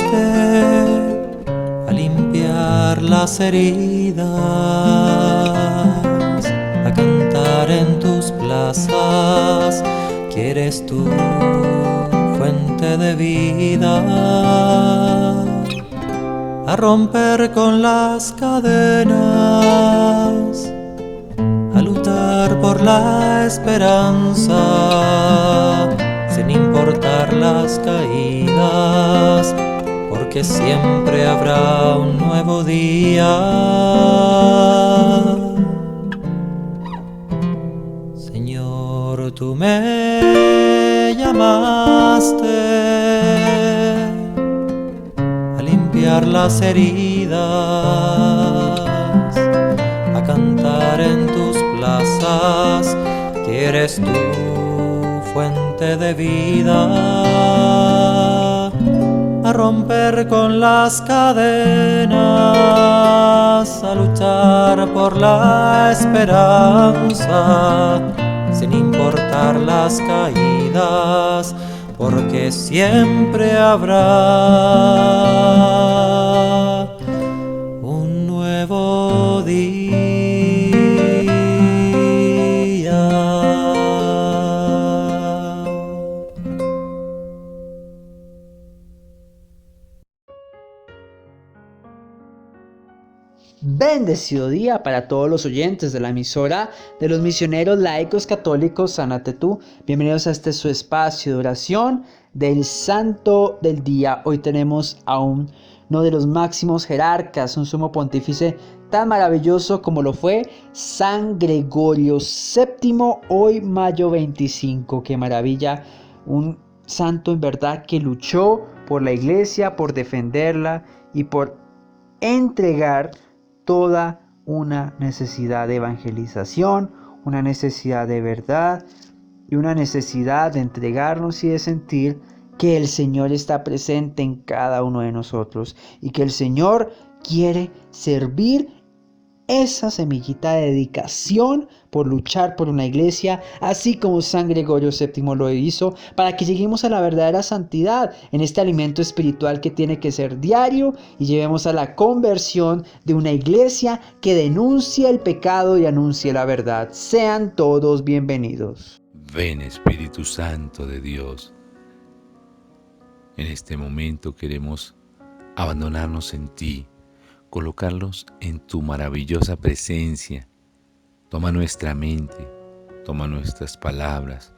a limpiar las heridas, a cantar en tus plazas. ¿Quieres tu fuente de vida? A romper con las cadenas, a luchar por la esperanza, sin importar las caídas, porque siempre habrá un nuevo día. Señor, tú me llamaste a limpiar las heridas, a cantar en tus plazas. ¿Quieres tu fuente de vida? A romper con las cadenas, a luchar por la esperanza, sin importar las caídas, porque siempre habrá un nuevo día. Bendecido día para todos los oyentes de la emisora de los misioneros laicos católicos Sánate Tú. Bienvenidos a este su espacio de oración del Santo del Día. Hoy tenemos a uno de los máximos jerarcas, un sumo pontífice tan maravilloso como lo fue San Gregorio VII, hoy mayo 25. ¡Qué maravilla! Un santo en verdad que luchó por la iglesia, por defenderla y por entregar toda una necesidad de evangelización, una necesidad de verdad y una necesidad de entregarnos y de sentir que el Señor está presente en cada uno de nosotros y que el Señor quiere servir esa semillita de dedicación por luchar por una iglesia, así como San Gregorio VII lo hizo, para que lleguemos a la verdadera santidad en este alimento espiritual que tiene que ser diario y llevemos a la conversión de una iglesia que denuncie el pecado y anuncie la verdad. Sean todos bienvenidos. Ven, Espíritu Santo de Dios. En este momento queremos abandonarnos en ti, colocarlos en tu maravillosa presencia. Toma nuestra mente, toma nuestras palabras,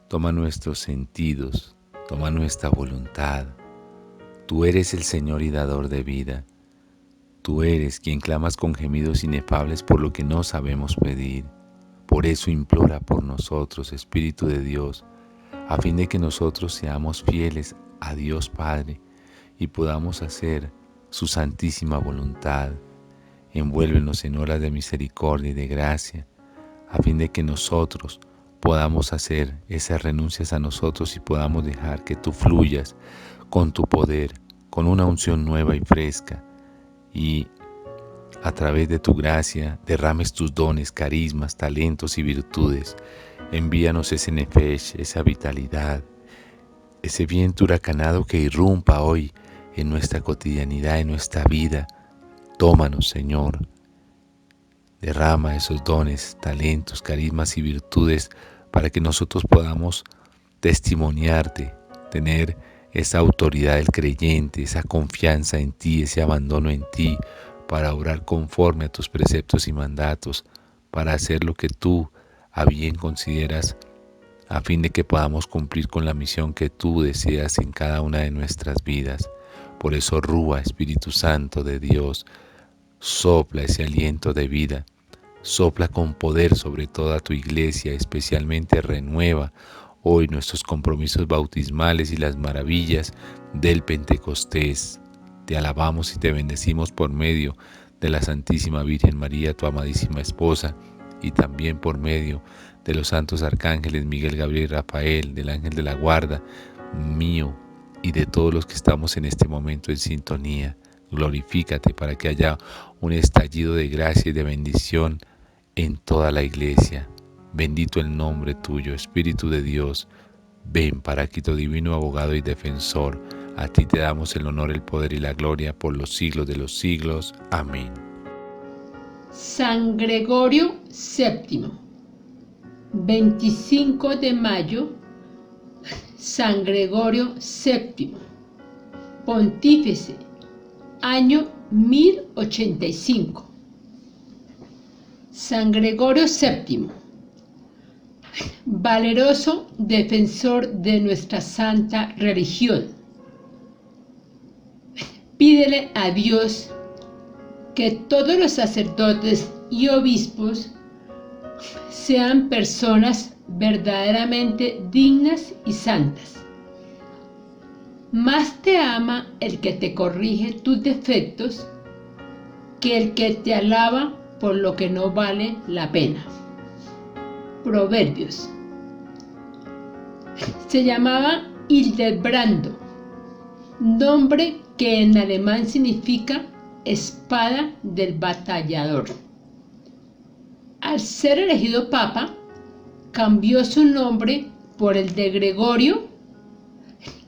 toma nuestros sentidos, toma nuestra voluntad. Tú eres el Señor y dador de vida. Tú eres quien clamas con gemidos inefables por lo que no sabemos pedir. Por eso implora por nosotros, Espíritu de Dios, a fin de que nosotros seamos fieles a Dios Padre y podamos hacer su santísima voluntad. Envuélvenos en horas de misericordia y de gracia, a fin de que nosotros podamos hacer esas renuncias a nosotros y podamos dejar que tú fluyas con tu poder, con una unción nueva y fresca, y a través de tu gracia derrames tus dones, carismas, talentos y virtudes. Envíanos ese nefesh, esa vitalidad, ese viento huracanado que irrumpa hoy en nuestra cotidianidad, en nuestra vida. Tómanos, Señor. Derrama esos dones, talentos, carismas y virtudes para que nosotros podamos testimoniarte, tener esa autoridad del creyente, esa confianza en ti, ese abandono en ti, para obrar conforme a tus preceptos y mandatos, para hacer lo que tú a bien consideras, a fin de que podamos cumplir con la misión que tú deseas en cada una de nuestras vidas. Por eso, Rúa, Espíritu Santo de Dios, sopla ese aliento de vida, sopla con poder sobre toda tu iglesia, especialmente renueva hoy nuestros compromisos bautismales y las maravillas del Pentecostés. Te alabamos y te bendecimos por medio de la Santísima Virgen María, tu amadísima esposa, y también por medio de los santos arcángeles Miguel, Gabriel y Rafael, del ángel de la guarda, mío y de todos los que estamos en este momento en sintonía. Glorifícate para que haya un estallido de gracia y de bendición en toda la iglesia. Bendito el nombre tuyo, Espíritu de Dios. Ven, Paráclito divino, abogado y defensor, A ti te damos el honor, el poder y la gloria por los siglos de los siglos. Amén. San Gregorio VII, 25 de mayo, San Gregorio VII, Pontífice, año 1085. San Gregorio VII, valeroso defensor de nuestra santa religión, pídele a Dios que todos los sacerdotes y obispos sean personas verdaderamente dignas y santas. Más te ama el que te corrige tus defectos que el que te alaba por lo que no vale la pena. Proverbios. Se llamaba Hildebrando, nombre que en alemán significa espada del batallador. Al ser elegido papa, cambió su nombre por el de Gregorio,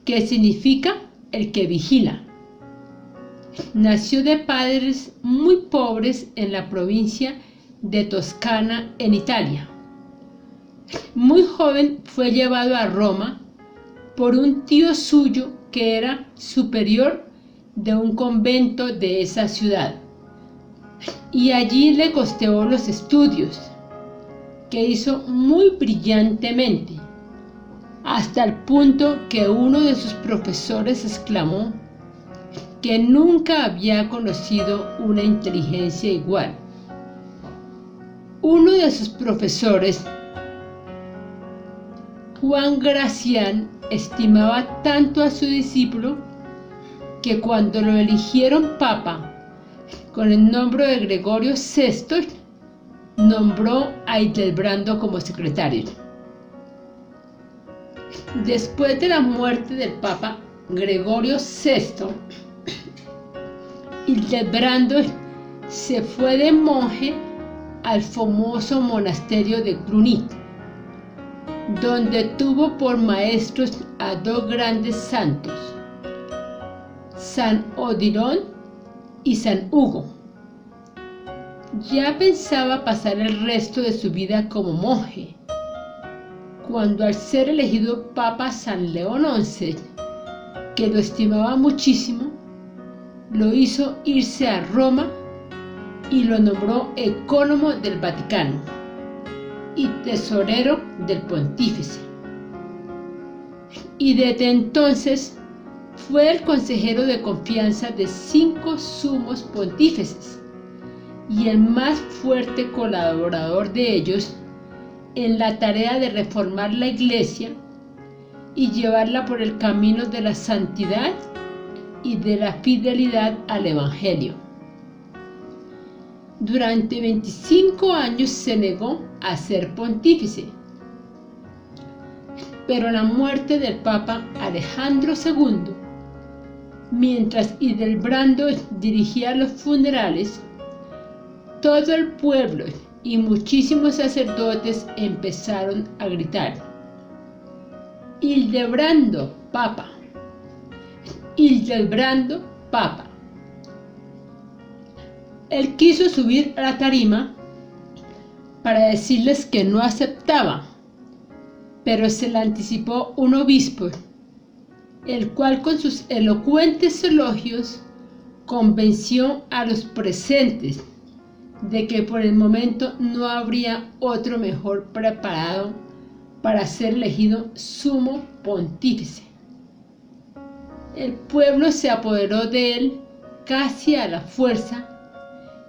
que significa el que vigila. Nació de padres muy pobres en la provincia de Toscana, en Italia. Muy joven fue llevado a Roma por un tío suyo que era superior de un convento de esa ciudad, y allí le costeó los estudios, que hizo muy brillantemente, hasta el punto que uno de sus profesores exclamó que nunca había conocido una inteligencia igual. Uno de sus profesores, Juan Gracián, estimaba tanto a su discípulo que cuando lo eligieron papa con el nombre de Gregorio VI, nombró a Hildebrando como secretario. Después de la muerte del papa Gregorio VI, Hildebrando se fue de monje al famoso monasterio de Cluny, donde tuvo por maestros a dos grandes santos, San Odilon y San Hugo. Ya pensaba pasar el resto de su vida como monje, cuando al ser elegido Papa San León XI, que lo estimaba muchísimo, lo hizo irse a Roma y lo nombró ecónomo del Vaticano y tesorero del pontífice. Y desde entonces fue el consejero de confianza de 5 sumos pontífices y el más fuerte colaborador de ellos en la tarea de reformar la Iglesia y llevarla por el camino de la santidad y de la fidelidad al Evangelio. Durante 25 años se negó a ser pontífice, pero la muerte del Papa Alejandro II, mientras Hildebrando dirigía los funerales, todo el pueblo y muchísimos sacerdotes empezaron a gritar: Hildebrando, Papa. Hildebrando, Papa. Él quiso subir a la tarima para decirles que no aceptaba, pero se le anticipó un obispo, el cual con sus elocuentes elogios convenció a los presentes de que por el momento no habría otro mejor preparado para ser elegido sumo pontífice. El pueblo se apoderó de él casi a la fuerza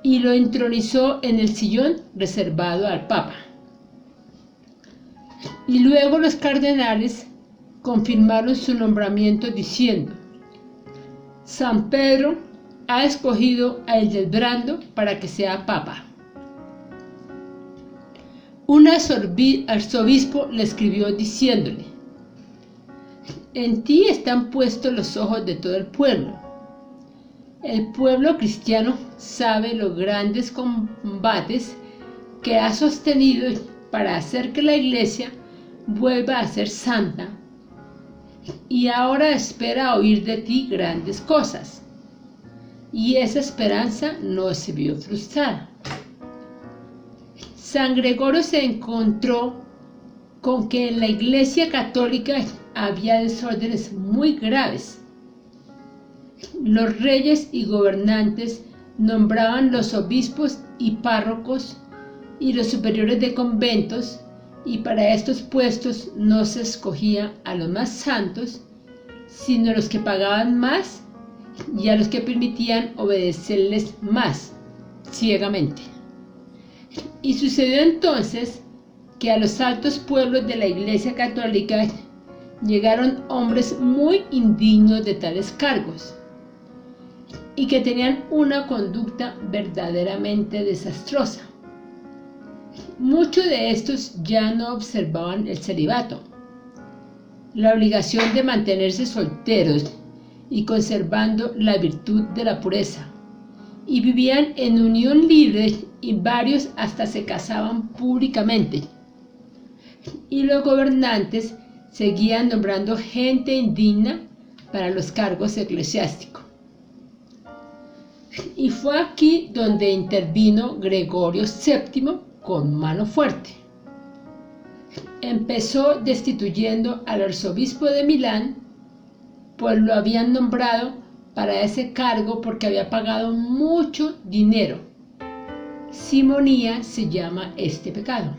y lo entronizó en el sillón reservado al Papa. Y luego los cardenales confirmaron su nombramiento diciendo: San Pedro ha escogido a Hildebrando para que sea Papa. Un arzobispo le escribió diciéndole: en ti están puestos los ojos de todo el pueblo. El pueblo cristiano sabe los grandes combates que ha sostenido para hacer que la Iglesia vuelva a ser santa, y ahora espera oír de ti grandes cosas. Y esa esperanza no se vio frustrada. San Gregorio se encontró con que en la Iglesia Católica había desórdenes muy graves. Los reyes y gobernantes nombraban los obispos y párrocos y los superiores de conventos, y para estos puestos no se escogía a los más santos, sino a los que pagaban más y a los que permitían obedecerles más ciegamente. Y sucedió entonces que a los altos pueblos de la Iglesia Católica llegaron hombres muy indignos de tales cargos y que tenían una conducta verdaderamente desastrosa. Muchos de estos ya no observaban el celibato, la obligación de mantenerse solteros y conservando la virtud de la pureza, y vivían en unión libre, y varios hasta se casaban públicamente. Y los gobernantes seguían nombrando gente indigna para los cargos eclesiásticos. Y fue aquí donde intervino Gregorio VII con mano fuerte. Empezó destituyendo al arzobispo de Milán, pues lo habían nombrado para ese cargo porque había pagado mucho dinero. Simonía se llama este pecado.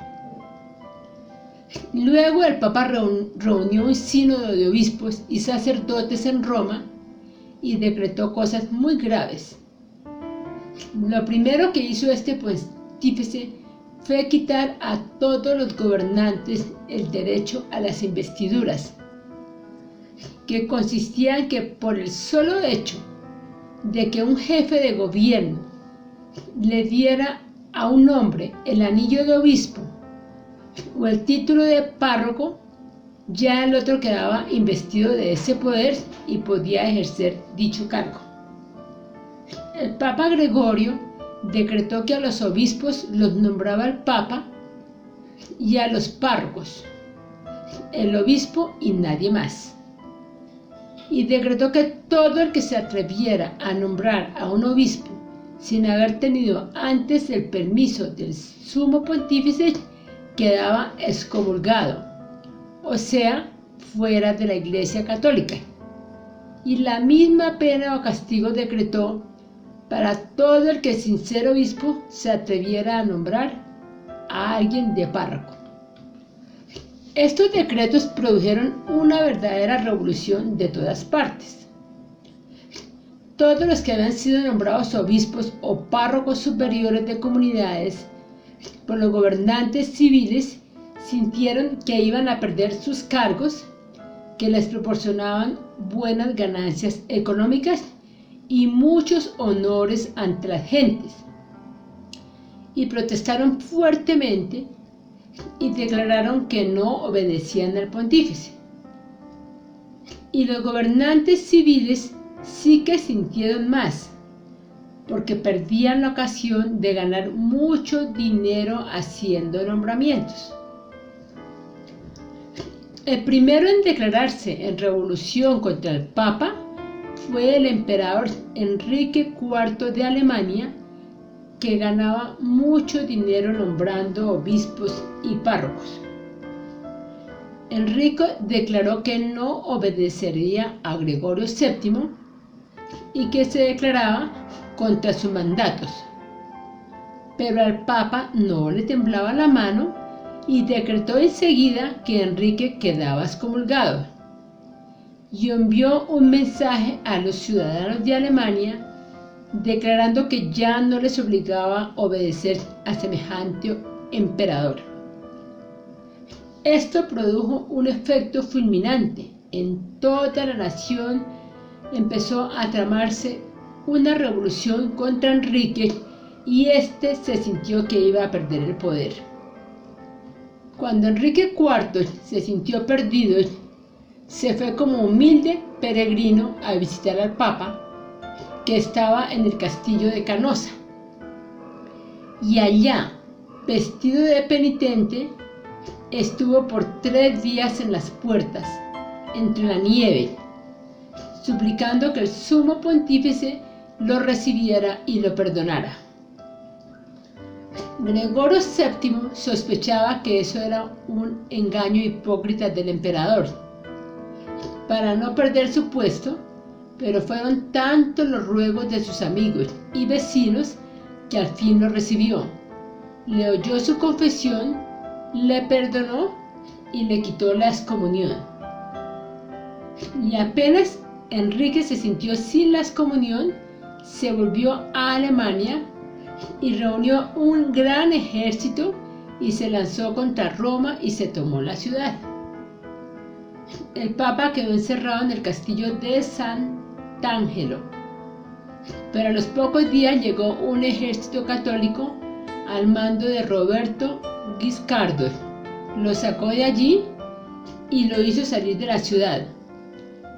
Luego el Papa reunió un sínodo de obispos y sacerdotes en Roma y decretó cosas muy graves. Lo primero que hizo este pontífice fue quitar a todos los gobernantes el derecho a las investiduras, que consistía en que por el solo hecho de que un jefe de gobierno le diera a un hombre el anillo de obispo o el título de párroco, ya el otro quedaba investido de ese poder y podía ejercer dicho cargo. El Papa Gregorio decretó que a los obispos los nombraba el Papa y a los párrocos el obispo y nadie más. Y decretó que todo el que se atreviera a nombrar a un obispo sin haber tenido antes el permiso del sumo pontífice quedaba excomulgado, o sea, fuera de la Iglesia Católica. Y la misma pena o castigo decretó para todo el que sin ser obispo se atreviera a nombrar a alguien de párroco. Estos decretos produjeron una verdadera revolución de todas partes. Todos los que habían sido nombrados obispos o párrocos superiores de comunidades por los gobernantes civiles sintieron que iban a perder sus cargos, que les proporcionaban buenas ganancias económicas y muchos honores ante las gentes, y protestaron fuertemente y declararon que no obedecían al pontífice. Y los gobernantes civiles sí que sintieron más, porque perdían la ocasión de ganar mucho dinero haciendo nombramientos. El primero en declararse en revolución contra el Papa fue el emperador Enrique IV de Alemania, que ganaba mucho dinero nombrando obispos y párrocos. Enrique declaró que no obedecería a Gregorio VII y que se declaraba contra sus mandatos. Pero al Papa no le temblaba la mano y decretó enseguida que Enrique quedaba excomulgado, y envió un mensaje a los ciudadanos de Alemania declarando que ya no les obligaba a obedecer a semejante emperador. Esto produjo un efecto fulminante. En toda la nación empezó a tramarse una revolución contra Enrique y éste se sintió que iba a perder el poder. Cuando Enrique IV se sintió perdido, se fue como humilde peregrino a visitar al Papa, que estaba en el castillo de Canosa. Y allá, vestido de penitente, estuvo por 3 días en las puertas, entre la nieve, suplicando que el sumo pontífice lo recibiera y lo perdonara. Gregorio VII sospechaba que eso era un engaño hipócrita del emperador, para no perder su puesto, pero fueron tantos los ruegos de sus amigos y vecinos que al fin lo recibió. Le oyó su confesión, le perdonó y le quitó la excomunión. Y apenas Enrique se sintió sin la excomunión, se volvió a Alemania y reunió un gran ejército y se lanzó contra Roma y se tomó la ciudad. El Papa quedó encerrado en el castillo de Sant'Angelo, pero a los pocos días llegó un ejército católico al mando de Roberto Guiscardo. Lo sacó de allí y lo hizo salir de la ciudad.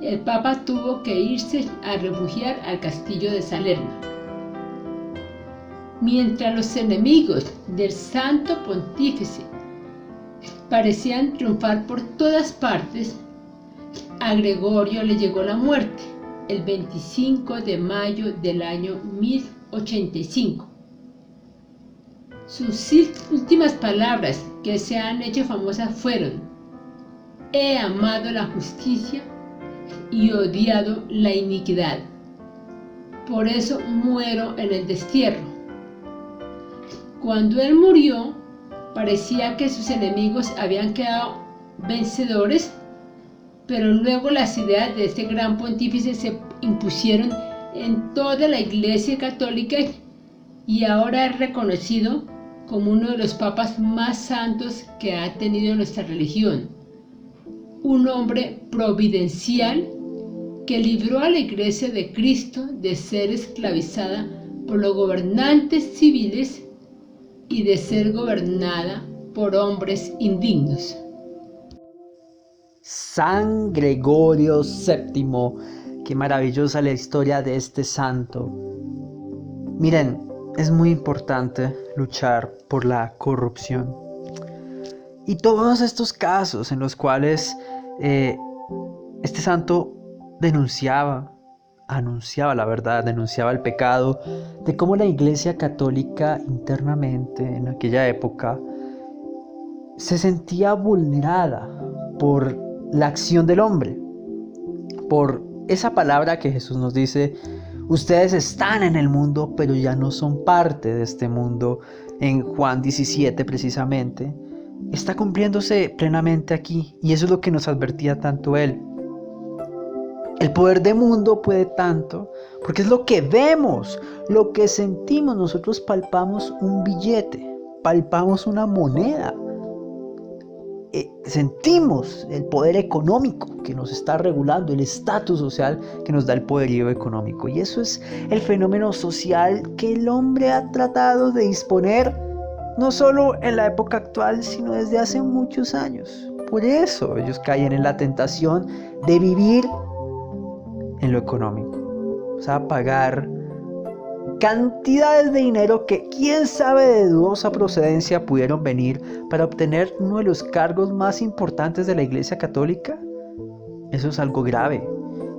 El Papa tuvo que irse a refugiar al castillo de Salerno. Mientras los enemigos del Santo Pontífice parecían triunfar por todas partes, a Gregorio le llegó la muerte el 25 de mayo del año 1085. Sus últimas palabras que se han hecho famosas fueron: he amado la justicia y odiado la iniquidad. Por eso muero en el destierro. Cuando él murió, parecía que sus enemigos habían quedado vencedores, pero luego las ideas de este gran pontífice se impusieron en toda la Iglesia Católica y ahora es reconocido como uno de los papas más santos que ha tenido nuestra religión. Un hombre providencial que libró a la Iglesia de Cristo de ser esclavizada por los gobernantes civiles y de ser gobernada por hombres indignos. San Gregorio VII. Qué maravillosa la historia de este santo. Miren, es muy importante luchar por la corrupción. Y todos estos casos en los cuales este santo anunciaba la verdad, denunciaba el pecado, de cómo la Iglesia Católica internamente en aquella época se sentía vulnerada por la acción del hombre, por esa palabra que Jesús nos dice: ustedes están en el mundo, pero ya no son parte de este mundo. En Juan 17 precisamente, está cumpliéndose plenamente aquí, y eso es lo que nos advertía tanto él. El poder del mundo puede tanto, porque es lo que vemos, lo que sentimos. Nosotros palpamos un billete, palpamos una moneda. Sentimos el poder económico que nos está regulando, el estatus social que nos da el poderío económico. Y eso es el fenómeno social que el hombre ha tratado de disponer, no solo en la época actual, sino desde hace muchos años. Por eso ellos caen en la tentación de vivir en lo económico, o sea, pagar cantidades de dinero que quién sabe de dudosa procedencia pudieron venir para obtener uno de los cargos más importantes de la Iglesia Católica. Eso es algo grave.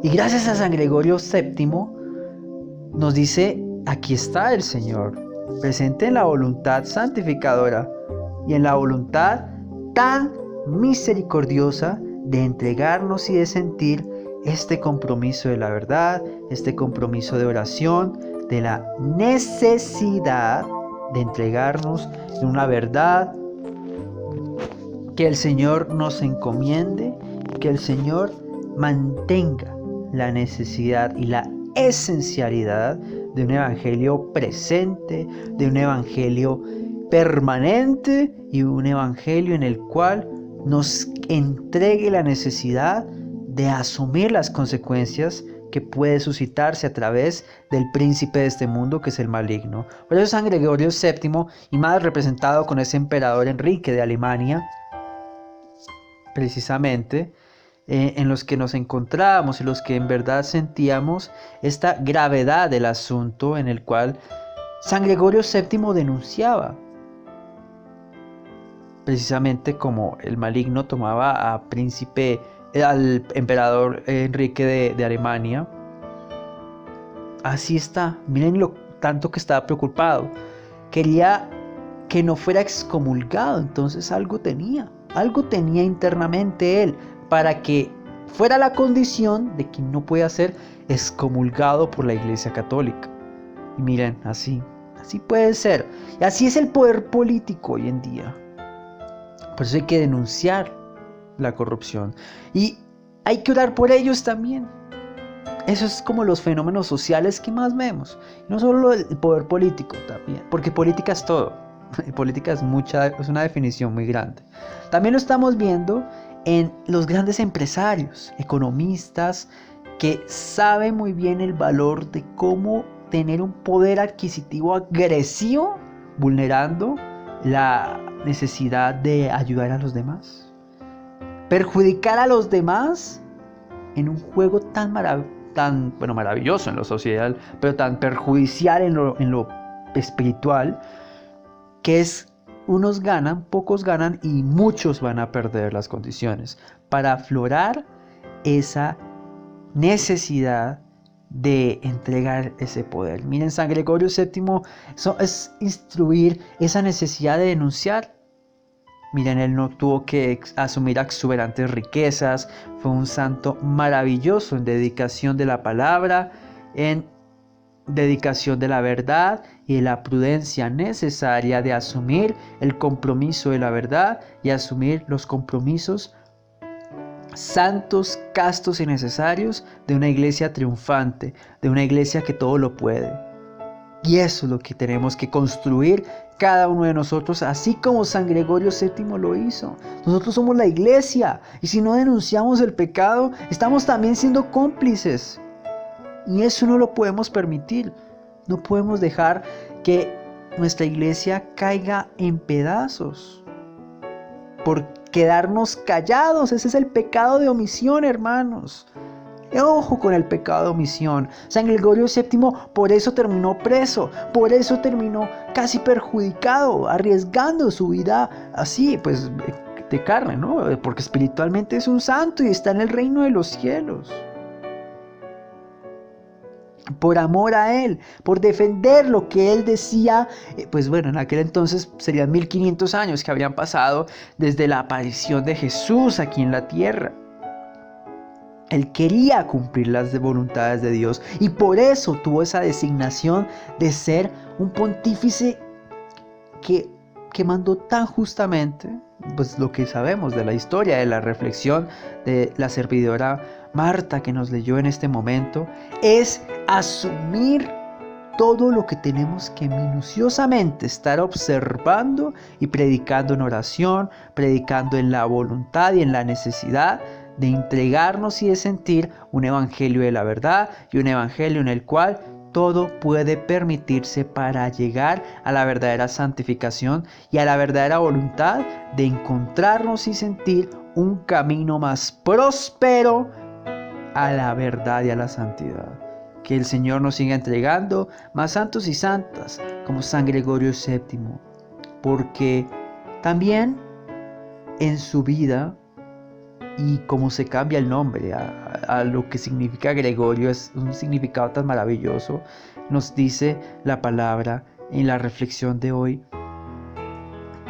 Y gracias a San Gregorio VII nos dice: aquí está el Señor, presente en la voluntad santificadora y en la voluntad tan misericordiosa de entregarnos y de sentir este compromiso de la verdad, este compromiso de oración, de la necesidad de entregarnos en una verdad, que el Señor nos encomiende, que el Señor mantenga la necesidad y la esencialidad de un evangelio presente, de un evangelio permanente y un evangelio en el cual nos entregue la necesidad de asumir las consecuencias que puede suscitarse a través del príncipe de este mundo, que es el maligno. Por eso San Gregorio VII, y más representado con ese emperador Enrique de Alemania, precisamente, en los que nos encontrábamos, en los que en verdad sentíamos esta gravedad del asunto, en el cual San Gregorio VII denunciaba precisamente como el maligno tomaba a príncipe al emperador Enrique de Alemania. Así está, miren lo tanto que estaba preocupado. Quería que no fuera excomulgado, entonces algo tenía internamente él para que fuera la condición de que no pueda ser excomulgado por la Iglesia Católica. Y miren, así puede ser. Y así es el poder político hoy en día. Por eso hay que denunciar la corrupción. Y hay que orar por ellos también. Eso es como los fenómenos sociales que más vemos. No solo el poder político también, porque política es todo. Política es una definición muy grande. También lo estamos viendo en los grandes empresarios, economistas, que saben muy bien el valor de cómo tener un poder adquisitivo agresivo, vulnerando la necesidad de ayudar a los demás. Perjudicar a los demás en un juego tan maravilloso en lo social, pero tan perjudicial en lo espiritual, que es unos ganan, pocos ganan y muchos van a perder las condiciones para aflorar esa necesidad de entregar ese poder. Miren, San Gregorio VII es instruir esa necesidad de denunciar. Miren, él no tuvo que asumir exuberantes riquezas, fue un santo maravilloso en dedicación de la palabra, en dedicación de la verdad y de la prudencia necesaria de asumir el compromiso de la verdad y asumir los compromisos santos, castos y necesarios de una iglesia triunfante, de una iglesia que todo lo puede. Y eso es lo que tenemos que construir cada uno de nosotros, así como San Gregorio VII lo hizo. Nosotros somos la iglesia y si no denunciamos el pecado, estamos también siendo cómplices. Y eso no lo podemos permitir. No podemos dejar que nuestra iglesia caiga en pedazos por quedarnos callados. Ese es el pecado de omisión, hermanos. Ojo con el pecado de omisión. San Gregorio VII por eso terminó preso, por eso terminó casi perjudicado, arriesgando su vida así, pues de carne, ¿no? Porque espiritualmente es un santo y está en el reino de los cielos. Por amor a él, por defender lo que él decía, pues bueno, en aquel entonces serían 1500 años que habrían pasado desde la aparición de Jesús aquí en la tierra. Él quería cumplir las voluntades de Dios y por eso tuvo esa designación de ser un pontífice que mandó tan justamente, pues lo que sabemos de la historia, de la reflexión de la servidora Marta que nos leyó en este momento, es asumir todo lo que tenemos que minuciosamente estar observando y predicando en oración, predicando en la voluntad y en la necesidad de entregarnos y de sentir un evangelio de la verdad y un evangelio en el cual todo puede permitirse para llegar a la verdadera santificación y a la verdadera voluntad de encontrarnos y sentir un camino más próspero a la verdad y a la santidad. Que el Señor nos siga entregando más santos y santas como San Gregorio VII, porque también en su vida y como se cambia el nombre a lo que significa Gregorio, es un significado tan maravilloso, nos dice la palabra en la reflexión de hoy,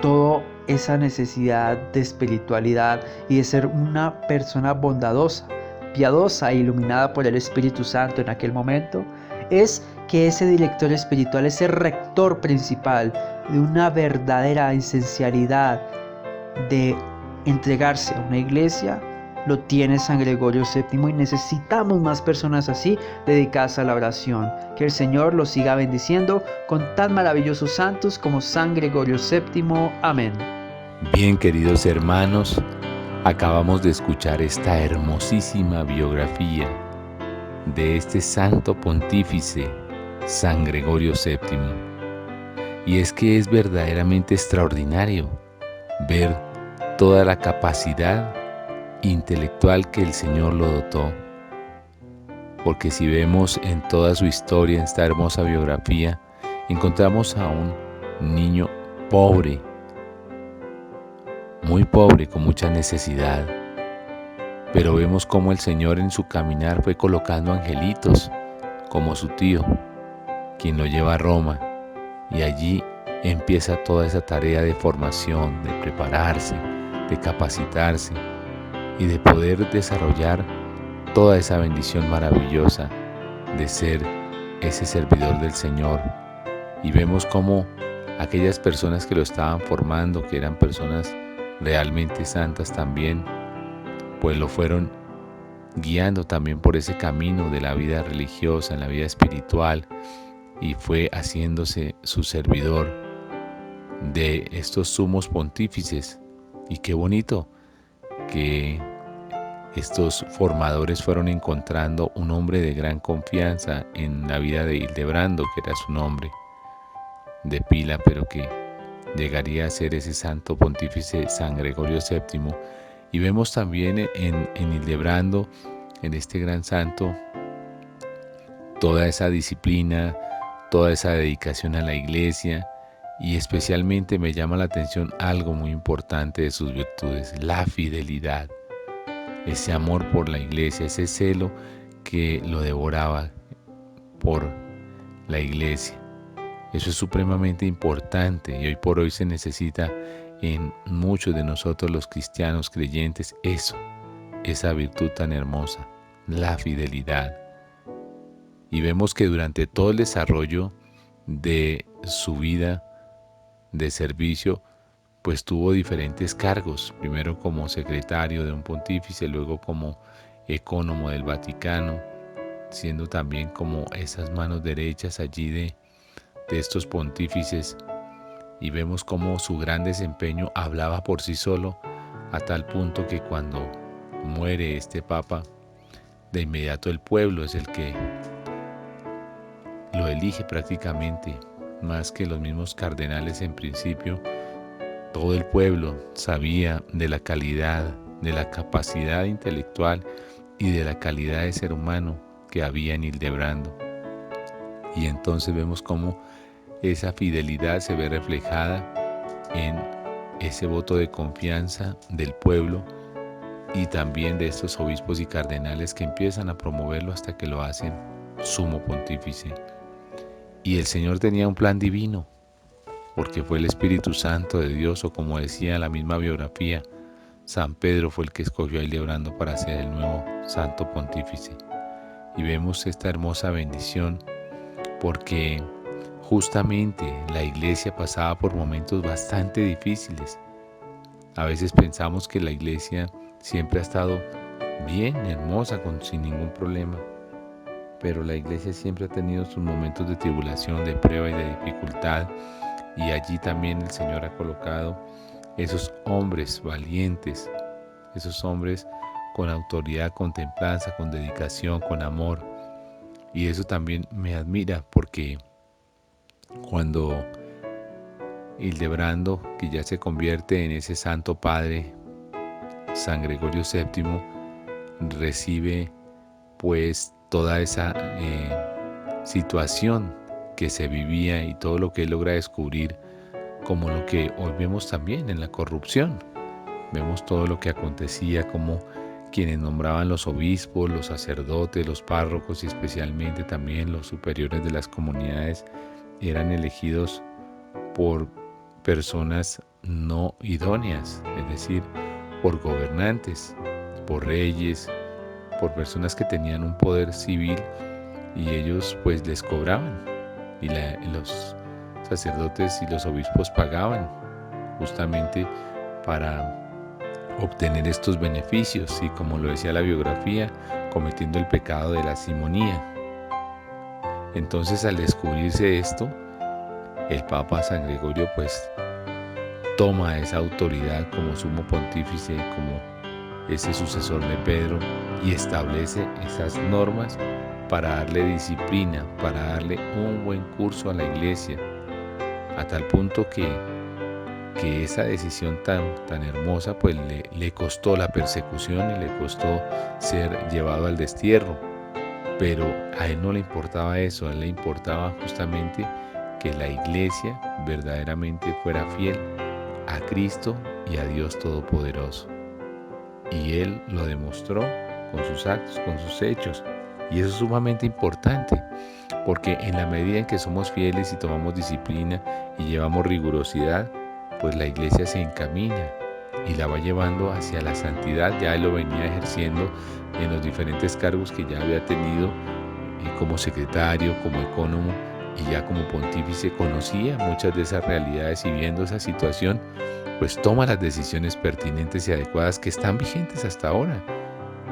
toda esa necesidad de espiritualidad y de ser una persona bondadosa, piadosa e iluminada por el Espíritu Santo en aquel momento, es que ese director espiritual, ese rector principal de una verdadera esencialidad de entregarse a una iglesia, lo tiene San Gregorio VII y necesitamos más personas así dedicadas a la oración. Que el Señor los siga bendiciendo con tan maravillosos santos como San Gregorio VII. Amén. Bien, queridos hermanos, acabamos de escuchar esta hermosísima biografía de este santo pontífice, San Gregorio VII. Y es que es verdaderamente extraordinario ver toda la capacidad intelectual que el Señor lo dotó. Porque si vemos en toda su historia, en esta hermosa biografía, encontramos a un niño pobre, muy pobre, con mucha necesidad, pero vemos cómo el Señor en su caminar fue colocando angelitos, como su tío, quien lo lleva a Roma, y allí empieza toda esa tarea de formación, de prepararse, de capacitarse y de poder desarrollar toda esa bendición maravillosa de ser ese servidor del Señor. Y vemos cómo aquellas personas que lo estaban formando, que eran personas realmente santas también, pues lo fueron guiando también por ese camino de la vida religiosa, en la vida espiritual, y fue haciéndose su servidor de estos sumos pontífices. Y qué bonito que estos formadores fueron encontrando un hombre de gran confianza en la vida de Hildebrando, que era su nombre de pila, pero que llegaría a ser ese santo pontífice San Gregorio VII. Y vemos también en Hildebrando, en este gran santo, toda esa disciplina, toda esa dedicación a la iglesia, y especialmente me llama la atención algo muy importante de sus virtudes: la fidelidad, ese amor por la iglesia, ese celo que lo devoraba por la iglesia. Eso es supremamente importante y hoy por hoy se necesita en muchos de nosotros los cristianos creyentes eso, esa virtud tan hermosa, la fidelidad. Y vemos que durante todo el desarrollo de su vida de servicio, pues tuvo diferentes cargos, primero como secretario de un pontífice, luego como ecónomo del Vaticano, siendo también como esas manos derechas allí de estos pontífices, y vemos cómo su gran desempeño hablaba por sí solo, a tal punto que cuando muere este papa, de inmediato el pueblo es el que lo elige prácticamente, más que los mismos cardenales en principio. Todo el pueblo sabía de la calidad, de la capacidad intelectual y de la calidad de ser humano que había en Hildebrando. Y entonces vemos cómo esa fidelidad se ve reflejada en ese voto de confianza del pueblo y también de estos obispos y cardenales que empiezan a promoverlo hasta que lo hacen sumo pontífice. Y el Señor tenía un plan divino, porque fue el Espíritu Santo de Dios, o como decía la misma biografía, San Pedro fue el que escogió a Hildebrando para ser el nuevo santo pontífice. Y vemos esta hermosa bendición porque justamente la iglesia pasaba por momentos bastante difíciles. A veces pensamos que la iglesia siempre ha estado bien, hermosa, sin ningún problema, pero la iglesia siempre ha tenido sus momentos de tribulación, de prueba y de dificultad, y allí también el Señor ha colocado esos hombres valientes, esos hombres con autoridad, con templanza, con dedicación, con amor. Y eso también me admira, porque cuando Hildebrando, que ya se convierte en ese santo padre, San Gregorio VII, recibe pues toda esa situación que se vivía y todo lo que él logra descubrir, como lo que hoy vemos también en la corrupción. Vemos todo lo que acontecía, como quienes nombraban los obispos, los sacerdotes, los párrocos y especialmente también los superiores de las comunidades eran elegidos por personas no idóneas, es decir, por gobernantes, por reyes, por personas que tenían un poder civil, y ellos pues les cobraban, y los sacerdotes y los obispos pagaban justamente para obtener estos beneficios, y como lo decía la biografía, cometiendo el pecado de la simonía. Entonces, al descubrirse esto, el Papa San Gregorio pues toma esa autoridad como sumo pontífice, como ese sucesor de Pedro, y establece esas normas para darle disciplina, para darle un buen curso a la iglesia, a tal punto que esa decisión tan hermosa pues le costó la persecución y le costó ser llevado al destierro. Pero a él no le importaba eso, a él le importaba justamente que la iglesia verdaderamente fuera fiel a Cristo y a Dios Todopoderoso. y él lo demostró con sus actos, con sus hechos. Y eso es sumamente importante, porque en la medida en que somos fieles y tomamos disciplina y llevamos rigurosidad, pues la iglesia se encamina y la va llevando hacia la santidad. Ya él lo venía ejerciendo en los diferentes cargos que ya había tenido, como secretario, como ecónomo y ya como pontífice. Conocía muchas de esas realidades y viendo esa situación, pues toma las decisiones pertinentes y adecuadas que están vigentes hasta ahora.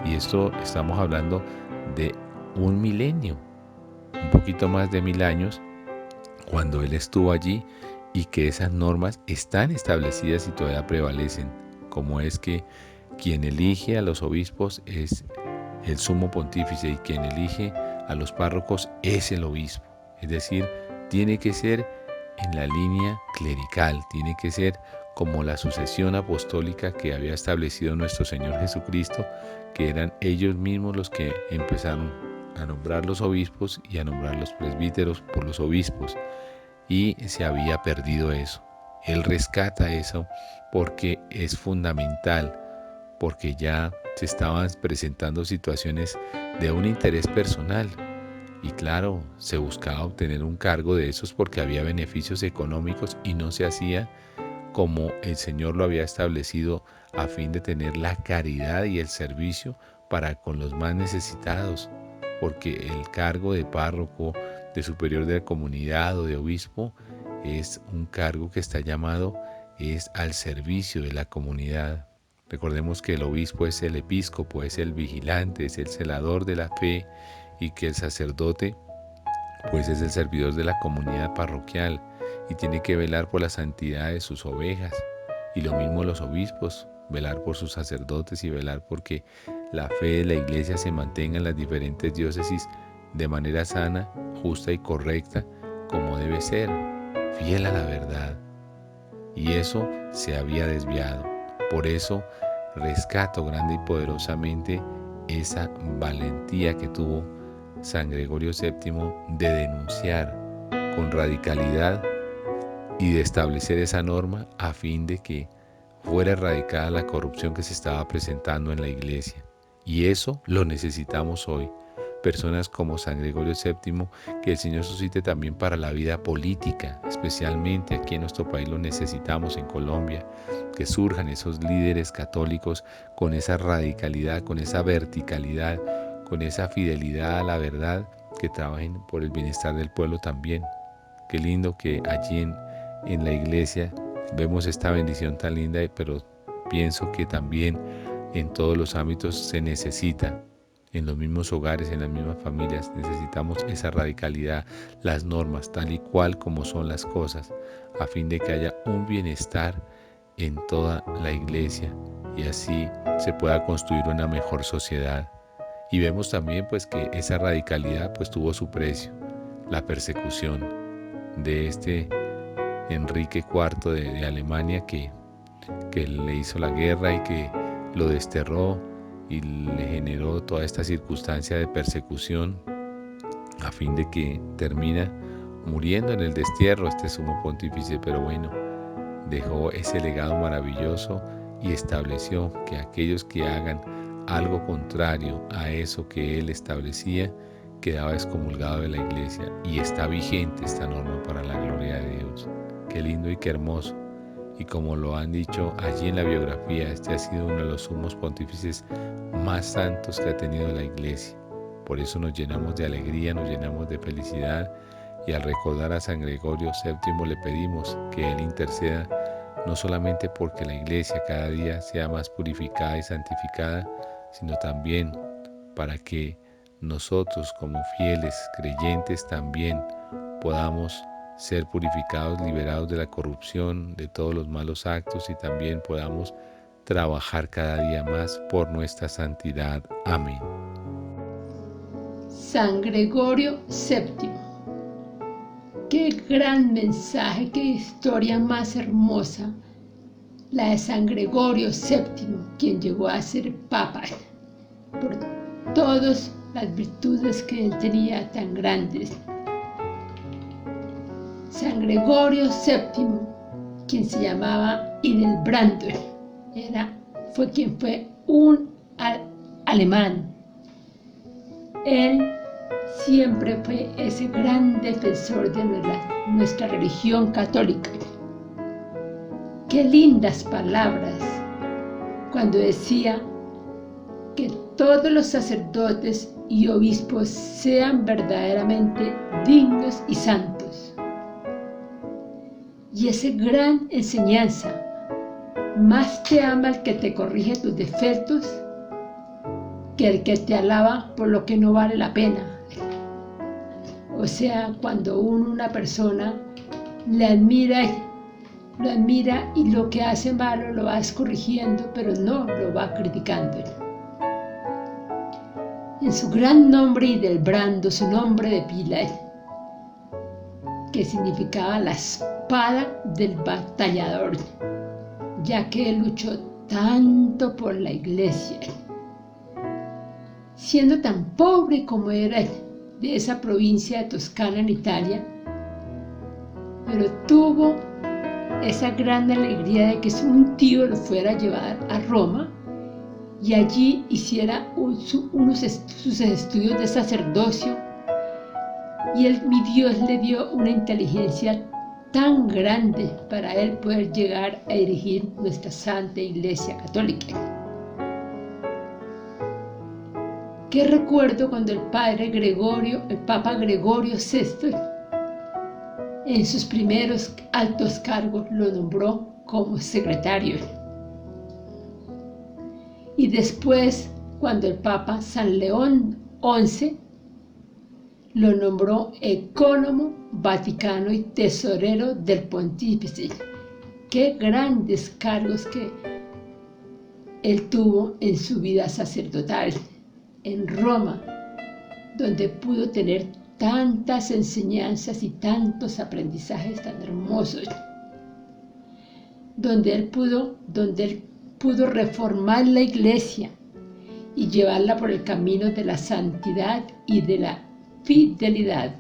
Y esto estamos hablando de un milenio, un poquito más de 1000 años, cuando él estuvo allí, y que esas normas están establecidas y todavía prevalecen, como es que quien elige a los obispos es el sumo pontífice y quien elige a los párrocos es el obispo. Es decir, tiene que ser en la línea clerical, tiene que ser como la sucesión apostólica que había establecido nuestro Señor Jesucristo, que eran ellos mismos los que empezaron a nombrar los obispos y a nombrar los presbíteros por los obispos, y se había perdido eso. Él rescata eso porque es fundamental, porque ya se estaban presentando situaciones de un interés personal. Y claro, se buscaba obtener un cargo de esos porque había beneficios económicos y no se hacía como el Señor lo había establecido, a fin de tener la caridad y el servicio para con los más necesitados. Porque el cargo de párroco, de superior de la comunidad o de obispo es un cargo que está llamado es al servicio de la comunidad. Recordemos que el obispo es el episcopo, es el vigilante, es el celador de la fe, y que el sacerdote pues es el servidor de la comunidad parroquial y tiene que velar por la santidad de sus ovejas. Y lo mismo los obispos, velar por sus sacerdotes y velar porque la fe de la iglesia se mantenga en las diferentes diócesis de manera sana, justa y correcta, como debe ser, fiel a la verdad. Y eso se había desviado. Por eso rescato grande y poderosamente esa valentía que tuvo San Gregorio VII de denunciar con radicalidad y de establecer esa norma a fin de que fuera erradicada la corrupción que se estaba presentando en la iglesia. Y eso lo necesitamos hoy. Personas como San Gregorio VII, que el Señor suscite también para la vida política, especialmente aquí en nuestro país lo necesitamos, en Colombia, que surjan esos líderes católicos con esa radicalidad, con esa verticalidad, con esa fidelidad a la verdad, que trabajen por el bienestar del pueblo también. Qué lindo que allí en la iglesia vemos esta bendición tan linda, pero pienso que también en todos los ámbitos se necesita. En los mismos hogares, en las mismas familias, necesitamos esa radicalidad, las normas tal y cual como son las cosas, a fin de que haya un bienestar en toda la iglesia y así se pueda construir una mejor sociedad. Y vemos también pues que esa radicalidad pues tuvo su precio, la persecución de este Enrique IV de Alemania que le hizo la guerra y que lo desterró y le generó toda esta circunstancia de persecución, a fin de que termina muriendo en el destierro este sumo pontífice. Pero bueno, dejó ese legado maravilloso y estableció que aquellos que hagan algo contrario a eso que él establecía quedaba excomulgado de la iglesia, y está vigente esta norma para la gloria de Dios. Qué lindo y qué hermoso. Y como lo han dicho allí en la biografía, este ha sido uno de los sumos pontífices más santos que ha tenido la iglesia. Por eso nos llenamos de alegría, nos llenamos de felicidad, y al recordar a San Gregorio VII le pedimos que él interceda no solamente porque la iglesia cada día sea más purificada y santificada, sino también para que nosotros como fieles creyentes también podamos ser purificados, liberados de la corrupción, de todos los malos actos, y también podamos trabajar cada día más por nuestra santidad. Amén. San Gregorio VII. Qué gran mensaje, qué historia más hermosa, la de San Gregorio VII, quien llegó a ser papa, por todas las virtudes que él tenía tan grandes. San Gregorio VII, quien se llamaba Hildebrando, fue un alemán. Él siempre fue ese gran defensor de nuestra religión católica. Qué lindas palabras cuando decía que todos los sacerdotes y obispos sean verdaderamente dignos y santos. Y esa gran enseñanza, más te ama el que te corrige tus defectos que el que te alaba por lo que no vale la pena. O sea, cuando una persona le admira y lo que hace malo lo vas corrigiendo, pero no lo va criticando. En su gran nombre Hildebrando, su nombre de pila, que significaba la espada del batallador, ya que él luchó tanto por la iglesia, siendo tan pobre como era de esa provincia de Toscana en Italia, pero tuvo esa gran alegría de que un tío lo fuera a llevar a Roma y allí hiciera sus estudios de sacerdocio, y mi Dios le dio una inteligencia tan grande para él poder llegar a dirigir nuestra Santa Iglesia Católica. Qué recuerdo cuando el Papa Gregorio VI, en sus primeros altos cargos, lo nombró como secretario. Y después, cuando el Papa San León XI lo nombró ecónomo vaticano y tesorero del pontífice. Qué grandes cargos que él tuvo en su vida sacerdotal en Roma, donde pudo tener tantas enseñanzas y tantos aprendizajes tan hermosos, donde él pudo reformar la iglesia y llevarla por el camino de la santidad y de la fidelidad.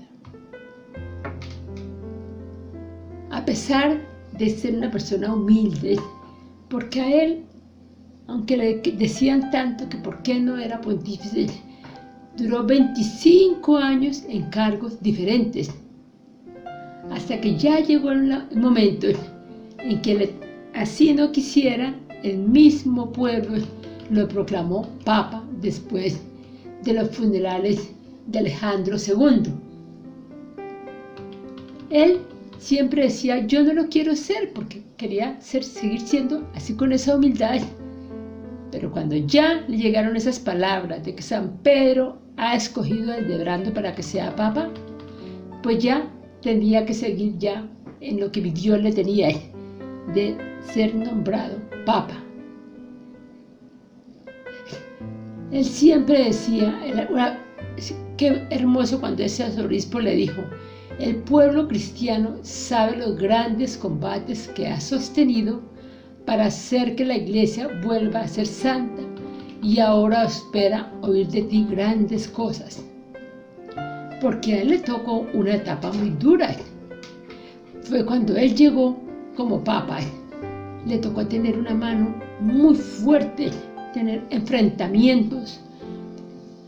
A pesar de ser una persona humilde, porque a él, aunque le decían tanto que por qué no era pontífice, duró 25 años en cargos diferentes, hasta que ya llegó el momento en que así no quisiera, el mismo pueblo lo proclamó papa después de los funerales de Alejandro II. Él siempre decía, yo no lo quiero ser, porque quería seguir siendo así con esa humildad. Pero cuando ya le llegaron esas palabras de que San Pedro ha escogido a Hildebrando para que sea papa, pues ya tenía que seguir ya en lo que Dios le tenía de ser nombrado papa. Él siempre decía, qué hermoso cuando ese arzobispo le dijo, el pueblo cristiano sabe los grandes combates que ha sostenido para hacer que la iglesia vuelva a ser santa, y ahora espera oír de ti grandes cosas. Porque a él le tocó una etapa muy dura. Fue cuando él llegó como papa, le tocó tener una mano muy fuerte, tener enfrentamientos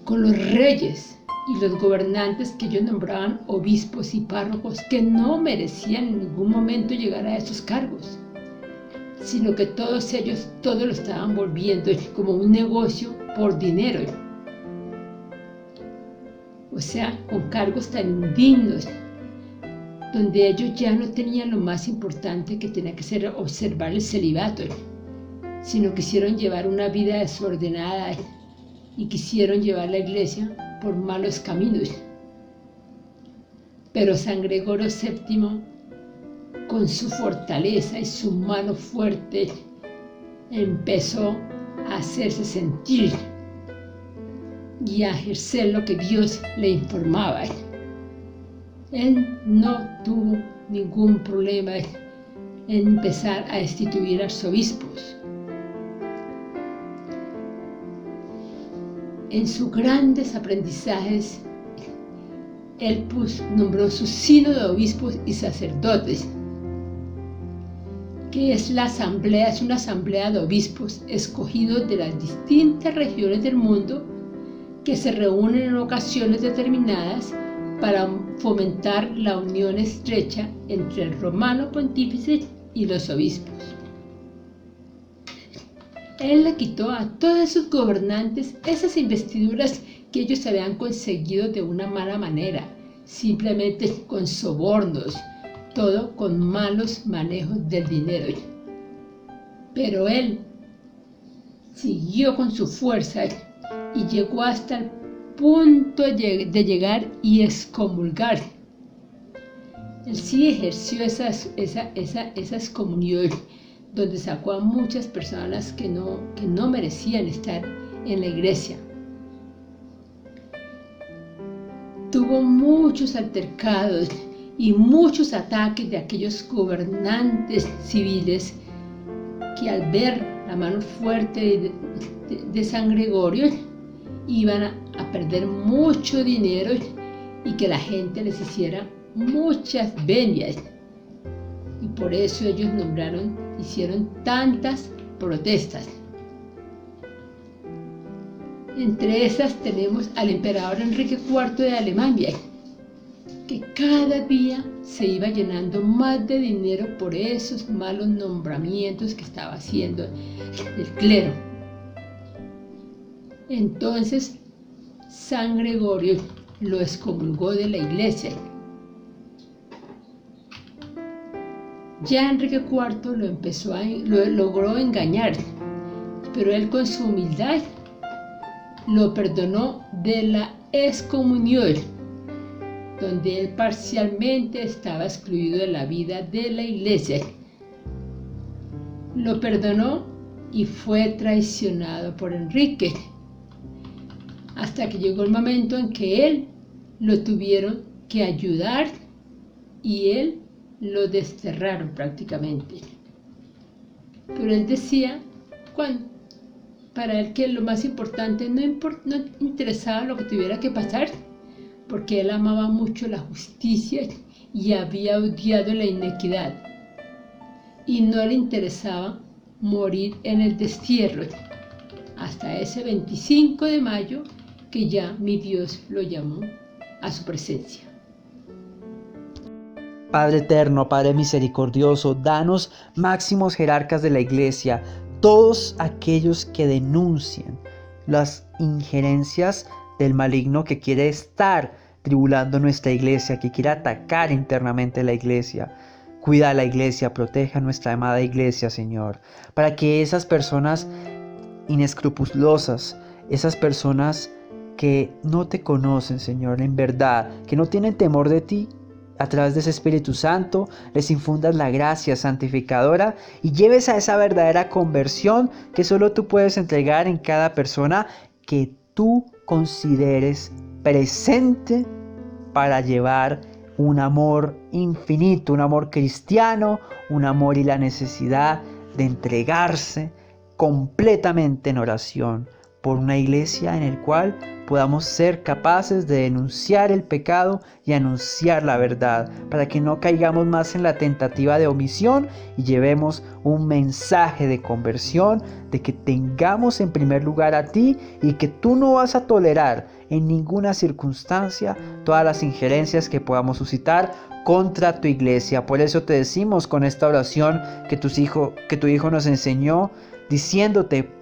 con los reyes y los gobernantes que ellos nombraban obispos y párrocos, que no merecían en ningún momento llegar a esos cargos, sino que todos ellos todo lo estaban volviendo como un negocio por dinero. O sea, con cargos tan indignos, donde ellos ya no tenían lo más importante que tenía que ser observar el celibato, sino quisieron llevar una vida desordenada y quisieron llevar la iglesia por malos caminos. Pero San Gregorio VII, con su fortaleza y su mano fuerte, empezó a hacerse sentir y a ejercer lo que Dios le informaba. Él no tuvo ningún problema en empezar a destituir arzobispos. En sus grandes aprendizajes, él nombró su sínodo de obispos y sacerdotes, que es la asamblea, es una asamblea de obispos escogidos de las distintas regiones del mundo que se reúnen en ocasiones determinadas para fomentar la unión estrecha entre el romano pontífice y los obispos. Él le quitó a todos sus gobernantes esas investiduras que ellos habían conseguido de una mala manera, simplemente con sobornos, todo con malos manejos del dinero. Pero él siguió con su fuerza y llegó hasta el punto de llegar y excomulgar. Él sí ejerció esa excomunión, donde sacó a muchas personas que no merecían estar en la iglesia. Tuvo muchos altercados y muchos ataques de aquellos gobernantes civiles que al ver la mano fuerte de San Gregorio iban a perder mucho dinero y que la gente les hiciera muchas venias. Y por eso ellos hicieron tantas protestas. Entre esas tenemos al emperador Enrique IV de Alemania, que cada día se iba llenando más de dinero por esos malos nombramientos que estaba haciendo el clero. Entonces, San Gregorio lo excomulgó de la iglesia. Ya Enrique IV lo logró engañar, pero él con su humildad lo perdonó de la excomunión, donde él parcialmente estaba excluido de la vida de la iglesia. Lo perdonó y fue traicionado por Enrique, hasta que llegó el momento en que él lo tuvieron que ayudar y él lo desterraron prácticamente. Pero él decía, para él que lo más importante no interesaba lo que tuviera que pasar, porque él amaba mucho la justicia y había odiado la inequidad, y no le interesaba morir en el destierro, hasta ese 25 de mayo que ya mi Dios lo llamó a su presencia. Padre eterno, Padre misericordioso, danos máximos jerarcas de la iglesia, todos aquellos que denuncian las injerencias del maligno que quiere estar tribulando nuestra iglesia, que quiere atacar internamente la iglesia. Cuida a la iglesia, proteja a nuestra amada iglesia, Señor, para que esas personas inescrupulosas, esas personas que no te conocen, Señor, en verdad, que no tienen temor de ti, a través de ese Espíritu Santo, les infundas la gracia santificadora y lleves a esa verdadera conversión que solo tú puedes entregar en cada persona que tú consideres presente para llevar un amor infinito, un amor cristiano, un amor y la necesidad de entregarse completamente en oración por una iglesia en la cual podamos ser capaces de denunciar el pecado y anunciar la verdad, para que no caigamos más en la tentativa de omisión y llevemos un mensaje de conversión, de que tengamos en primer lugar a ti y que tú no vas a tolerar en ninguna circunstancia todas las injerencias que podamos suscitar contra tu iglesia. Por eso te decimos con esta oración que tu hijo nos enseñó, diciéndote: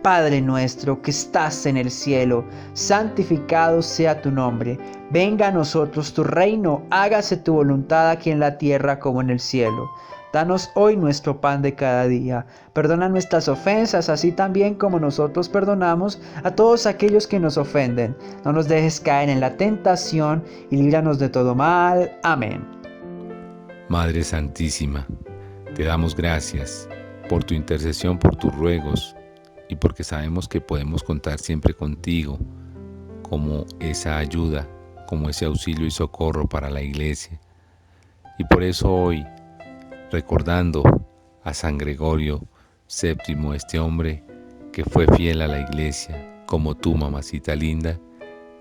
Padre nuestro que estás en el cielo, santificado sea tu nombre. Venga a nosotros tu reino, hágase tu voluntad aquí en la tierra como en el cielo. Danos hoy nuestro pan de cada día. Perdona nuestras ofensas, así también como nosotros perdonamos a todos aquellos que nos ofenden. No nos dejes caer en la tentación y líbranos de todo mal. Amén. Madre Santísima, te damos gracias por tu intercesión, por tus ruegos, y porque sabemos que podemos contar siempre contigo como esa ayuda, como ese auxilio y socorro para la iglesia. Y por eso hoy, recordando a San Gregorio VII, este hombre que fue fiel a la iglesia, como tú, mamacita linda,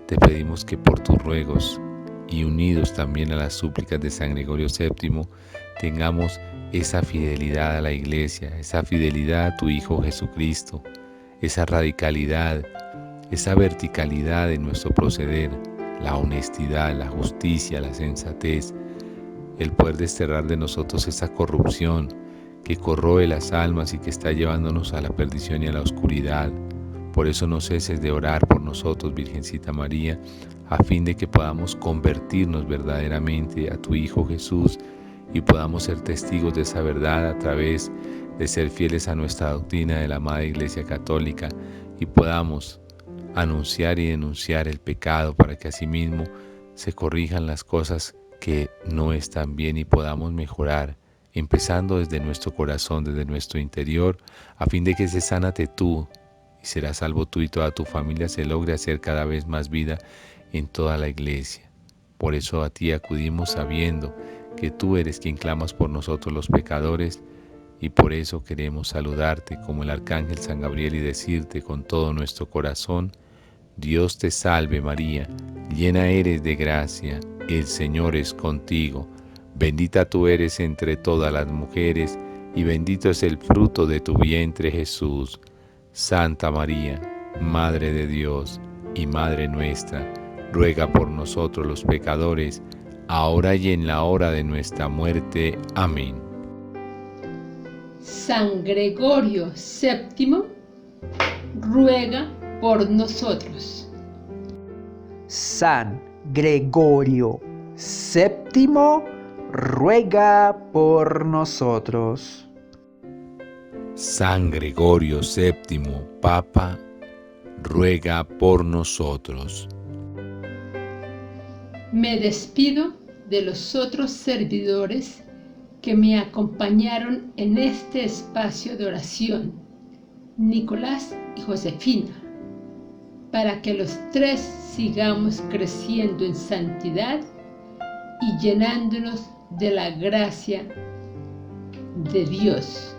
te pedimos que por tus ruegos y unidos también a las súplicas de San Gregorio VII, tengamos esa fidelidad a la Iglesia, esa fidelidad a tu Hijo Jesucristo, esa radicalidad, esa verticalidad en nuestro proceder, la honestidad, la justicia, la sensatez, el poder desterrar de nosotros esa corrupción que corroe las almas y que está llevándonos a la perdición y a la oscuridad. Por eso no ceses de orar por nosotros, Virgencita María, a fin de que podamos convertirnos verdaderamente a tu Hijo Jesús y podamos ser testigos de esa verdad a través de ser fieles a nuestra doctrina de la amada Iglesia Católica y podamos anunciar y denunciar el pecado para que asimismo se corrijan las cosas que no están bien y podamos mejorar, empezando desde nuestro corazón, desde nuestro interior, a fin de que se sánate tú y serás salvo tú y toda tu familia, se logre hacer cada vez más vida en toda la Iglesia. Por eso a ti acudimos sabiendo que tú eres quien clamas por nosotros los pecadores y por eso queremos saludarte como el Arcángel San Gabriel y decirte con todo nuestro corazón: Dios te salve María, llena eres de gracia, el Señor es contigo, bendita tú eres entre todas las mujeres y bendito es el fruto de tu vientre Jesús. Santa María, Madre de Dios y Madre nuestra, ruega por nosotros los pecadores, ahora y en la hora de nuestra muerte. Amén. San Gregorio VII, ruega por nosotros. San Gregorio VII, ruega por nosotros. San Gregorio VII, Papa, ruega por nosotros. Me despido de los otros servidores que me acompañaron en este espacio de oración, Nicolás y Josefina, para que los tres sigamos creciendo en santidad y llenándonos de la gracia de Dios.